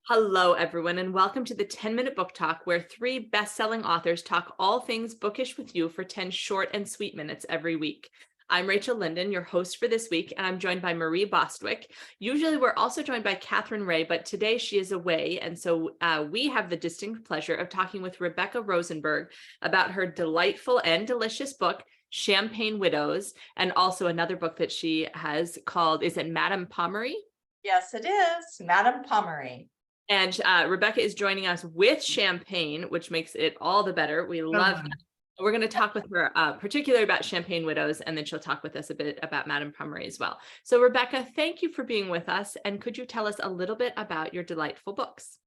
Hello, everyone, and welcome to the 10-Minute Book Talk, where three best-selling authors talk all things bookish with you for 10 short and sweet minutes every week. I'm Rachel Linden, your host for this week, and I'm joined by Marie Bostwick. Usually, we're also joined by Katherine Reay, but today she is away, and so we have the distinct pleasure of talking with Rebecca Rosenberg about her delightful and delicious book, Champagne Widows, and also another book that she has called, is it Madame POMMERY? Yes, it is, Madame POMMERY. And Rebecca is joining us with champagne, which makes it all the better. We love that. We're going to talk with her particularly about Champagne Widows, and then she'll talk with us a bit about Madame POMMERY as well. So Rebecca, thank you for being with us. And could you tell us a little bit about your delightful books?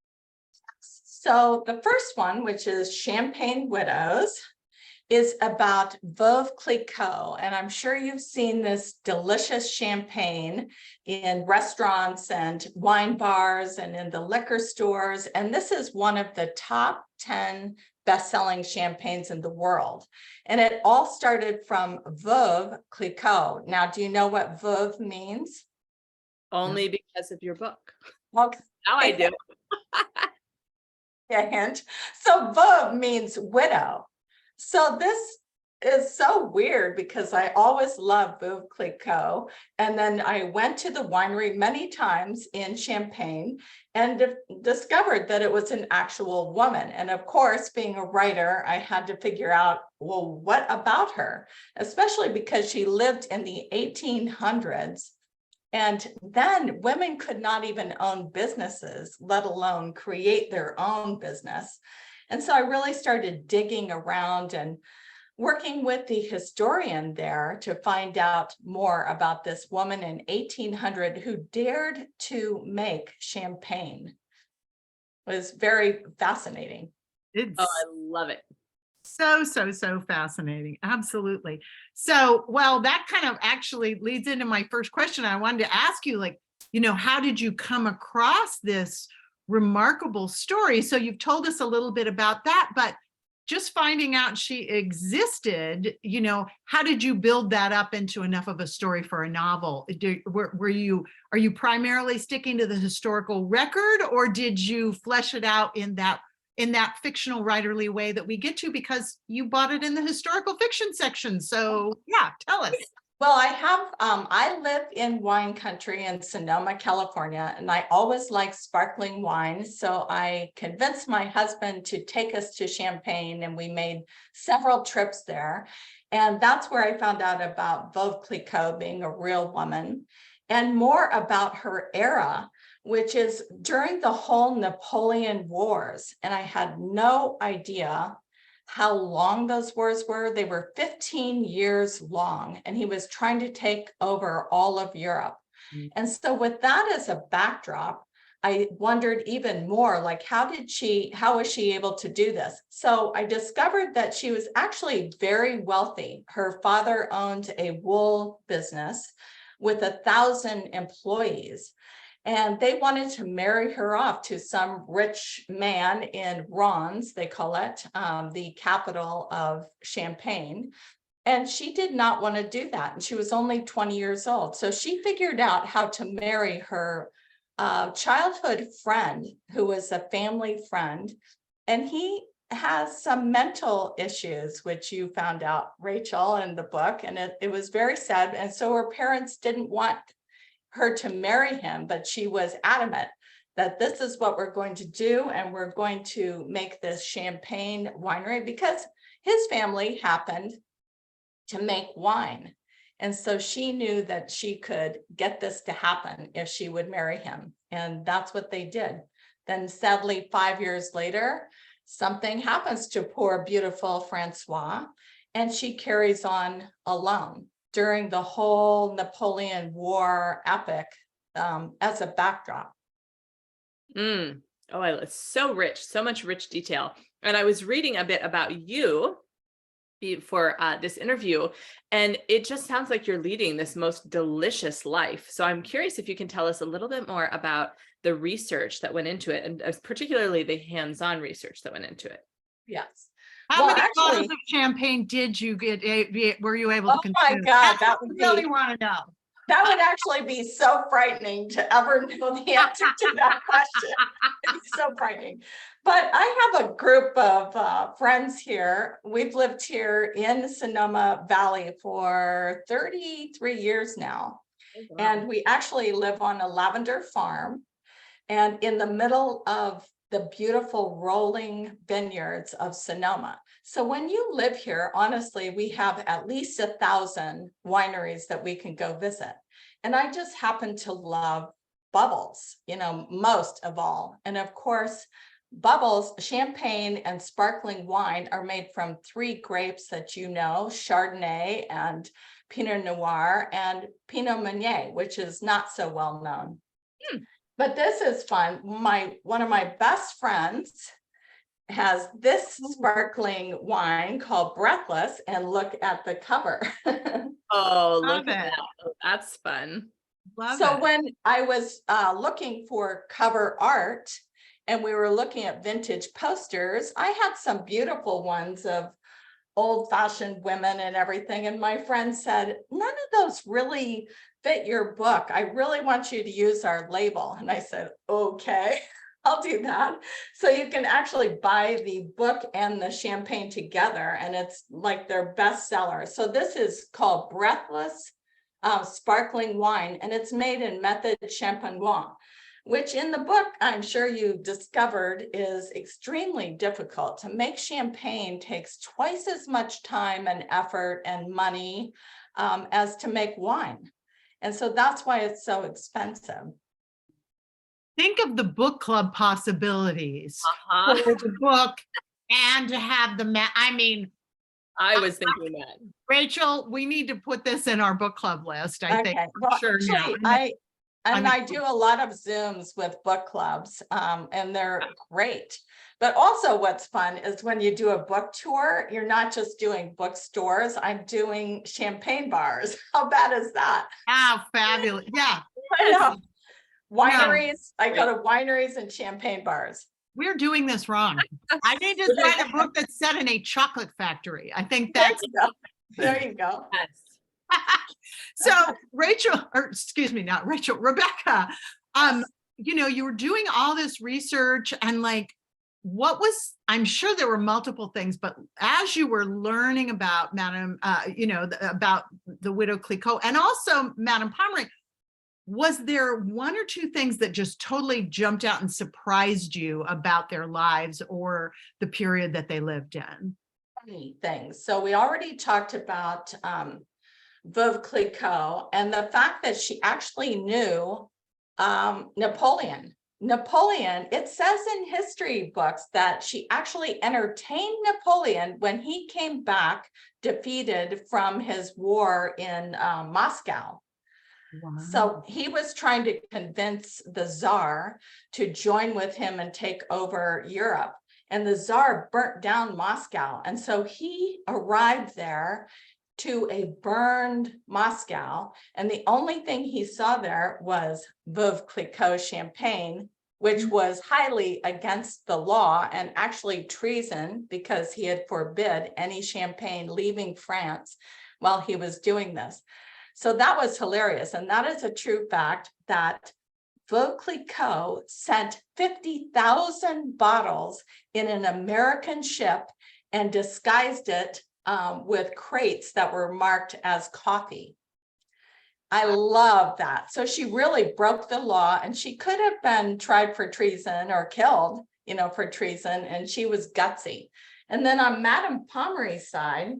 So the first one, which is Champagne Widows, is about Veuve Clicquot. And I'm sure you've seen this delicious champagne in restaurants and wine bars and in the liquor stores. And this is one of the top 10 best-selling champagnes in the world. And it all started from Veuve Clicquot. Now, do you know what Veuve means? Only because of your book. Okay. Now I do. A hint. So Veuve means widow. So this is so weird because I always loved Veuve Clicquot. And then I went to the winery many times in Champagne and discovered that it was an actual woman. And of course, being a writer, I had to figure out, well, what about her? Especially because she lived in the 1800s. And then women could not even own businesses, let alone create their own business. And so I really started digging around and working with the historian there to find out more about this woman in 1800 who dared to make champagne. It was very fascinating. Oh, I love it. So fascinating. Absolutely. So, well, that kind of actually leads into my first question. I wanted to ask you, how did you come across this remarkable story? So you've told us a little bit about that, but just finding out she existed, how did you build that up into enough of a story for a novel? Are you primarily sticking to the historical record, or did you flesh it out in that fictional writerly way that we get to because you bought it in the historical fiction section? So yeah, tell us. Well, I live in wine country in Sonoma, California, and I always like sparkling wine. So I convinced my husband to take us to Champagne, and we made several trips there. And that's where I found out about Veuve Clicquot being a real woman and more about her era, which is during the whole Napoleon Wars. And I had no idea how long those wars were. They were 15 years long, and he was trying to take over all of Europe. And so with that as a backdrop, I wondered even more, how was she able to do this? So I discovered that she was actually very wealthy. Her father owned a wool business with 1,000 employees. And they wanted to marry her off to some rich man in Reims, they call it, the capital of Champagne. And she did not want to do that. And she was only 20 years old. So she figured out how to marry her childhood friend, who was a family friend. And he has some mental issues, which you found out, Rachel, in the book. And it was very sad. And so her parents didn't want her to marry him, but she was adamant that this is what we're going to do, and we're going to make this champagne winery because his family happened to make wine. And so she knew that she could get this to happen if she would marry him. And that's what they did. Then sadly, 5 years later, something happens to poor, beautiful Francois, and she carries on alone during the whole Napoleon War epic as a backdrop. Oh, it's so rich, so much rich detail. And I was reading a bit about you for this interview, and it just sounds like you're leading this most delicious life. So I'm curious if you can tell us a little bit more about the research that went into it, and particularly the hands-on research that went into it. Yes. How many bottles of champagne did you get? Were you able to consume? Oh my God, that would really want to know. That would actually be so frightening to ever know the answer to that question. It's so frightening. But I have a group of friends here. We've lived here in Sonoma Valley for 33 years now. And we actually live on a lavender farm and in the middle of the beautiful rolling vineyards of Sonoma. So when you live here, honestly, we have at least 1,000 wineries that we can go visit. And I just happen to love bubbles, most of all. And of course, bubbles, champagne and sparkling wine are made from 3 grapes that Chardonnay and Pinot Noir and Pinot Meunier, which is not so well known. But this is fun. One of my best friends has this sparkling wine called Breathless, and look at the cover. Oh, look at that. Oh, that's fun. So when I was looking for cover art and we were looking at vintage posters, I had some beautiful ones of old-fashioned women and everything. And my friend said, none of those really fit your book. I really want you to use our label. And I said, okay, I'll do that. So you can actually buy the book and the champagne together, and it's like their bestseller. So this is called Breathless Sparkling Wine, and it's made in method champenois, which in the book, I'm sure you discovered, is extremely difficult. To make champagne takes twice as much time and effort and money as to make wine. And so that's why it's so expensive. Think of the book club possibilities Uh-huh. for the book and to have I was thinking that. Rachel, we need to put this in our book club list, I think. Well, Sure now. actually, I do a lot of Zooms with book clubs, and they're great. But also what's fun is when you do a book tour, you're not just doing bookstores, I'm doing champagne bars. How bad is that? Oh, fabulous. Yeah. I know. Wineries, I go to wineries and champagne bars. We're doing this wrong. I need to write a book that's set in a chocolate factory. I think that's There you go. Yes. so. Rachel, or excuse me, not Rachel, Rebecca. You were doing all this research and I'm sure there were multiple things, but as you were learning about about the widow Clicquot and also Madame Pommery, was there 1 or 2 things that just totally jumped out and surprised you about their lives or the period that they lived in? Many things. So we already talked about Veuve Clicquot and the fact that she actually knew Napoleon. It says in history books that she actually entertained Napoleon when he came back defeated from his war in Moscow. Wow. So he was trying to convince the Tsar to join with him and take over Europe. And the Tsar burnt down Moscow. And so he arrived there to a burned Moscow. And the only thing he saw there was Veuve Clicquot champagne, which was highly against the law and actually treason because he had forbid any champagne leaving France while he was doing this. So that was hilarious. And that is a true fact that Veuve Clicquot sent 50,000 bottles in an American ship and disguised it with crates that were marked as coffee. I love that. So she really broke the law, and she could have been tried for treason or killed, for treason, and she was gutsy. And then on Madame Pommery's side,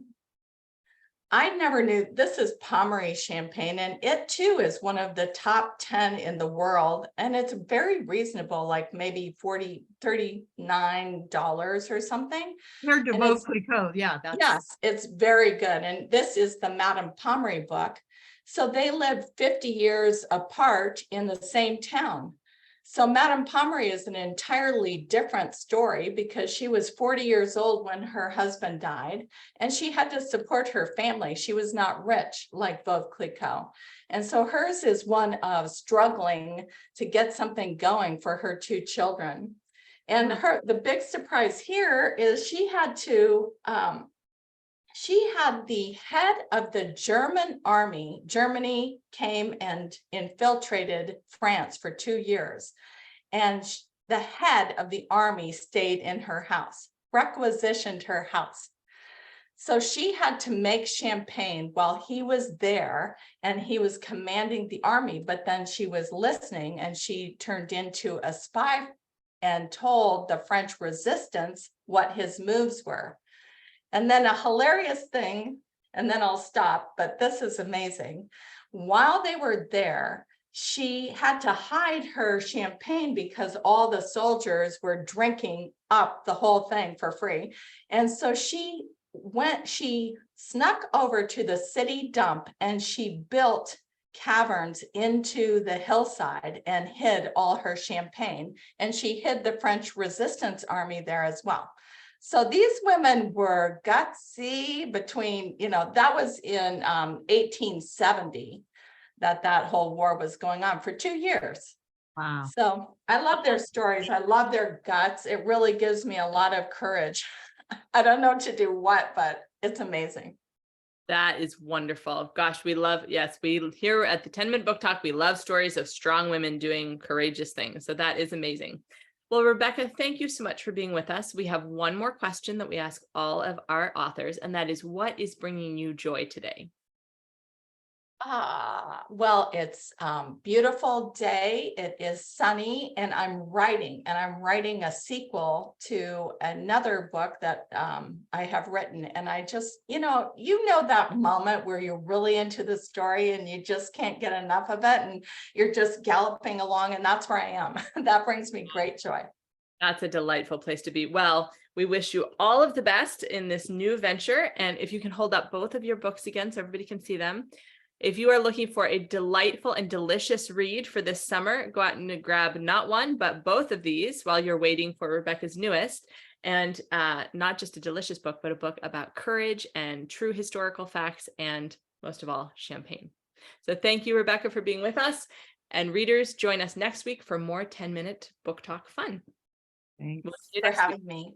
I never knew this is Pommery champagne, and it too is one of the top 10 in the world. And it's very reasonable, like maybe $39 or something. Compared to Veuve Clicquot, yeah. Yes, it's very good. And this is the Madame Pommery book. So they lived 50 years apart in the same town. So Madame Pommery is an entirely different story because she was 40 years old when her husband died, and she had to support her family. She was not rich like Veuve Clicquot. And so hers is one of struggling to get something going for her 2 children. And the big surprise here is she had to she had the head of the German army. Germany came and infiltrated France for 2 years. And the head of the army stayed in her house, requisitioned her house. So she had to make champagne while he was there and he was commanding the army, but then she was listening and she turned into a spy and told the French resistance what his moves were. And then a hilarious thing, and then I'll stop, but this is amazing. While they were there, she had to hide her champagne because all the soldiers were drinking up the whole thing for free. And so she snuck over to the city dump and she built caverns into the hillside and hid all her champagne. And she hid the French resistance army there as well. So these women were gutsy between, that was in 1870 that whole war was going on for 2 years. Wow. So I love their stories. I love their guts. It really gives me a lot of courage. I don't know to do what, but it's amazing. That is wonderful. Gosh, we here at the 10-minute book talk, we love stories of strong women doing courageous things. So that is amazing. Well, Rebecca, thank you so much for being with us. We have one more question that we ask all of our authors, and that is, what is bringing you joy today? Well, it's beautiful day. It is sunny, and I'm writing a sequel to another book that I have written. And I just, that moment where you're really into the story and you just can't get enough of it, and you're just galloping along, and that's where I am. That brings me great joy. That's a delightful place to be. Well, we wish you all of the best in this new venture. And if you can hold up both of your books again so everybody can see them. If you are looking for a delightful and delicious read for this summer, go out and grab not one, but both of these while you're waiting for Rebecca's newest. And not just a delicious book, but a book about courage and true historical facts, and most of all, champagne. So thank you, Rebecca, for being with us. And readers, join us next week for more 10-minute book talk fun. Thanks for having me.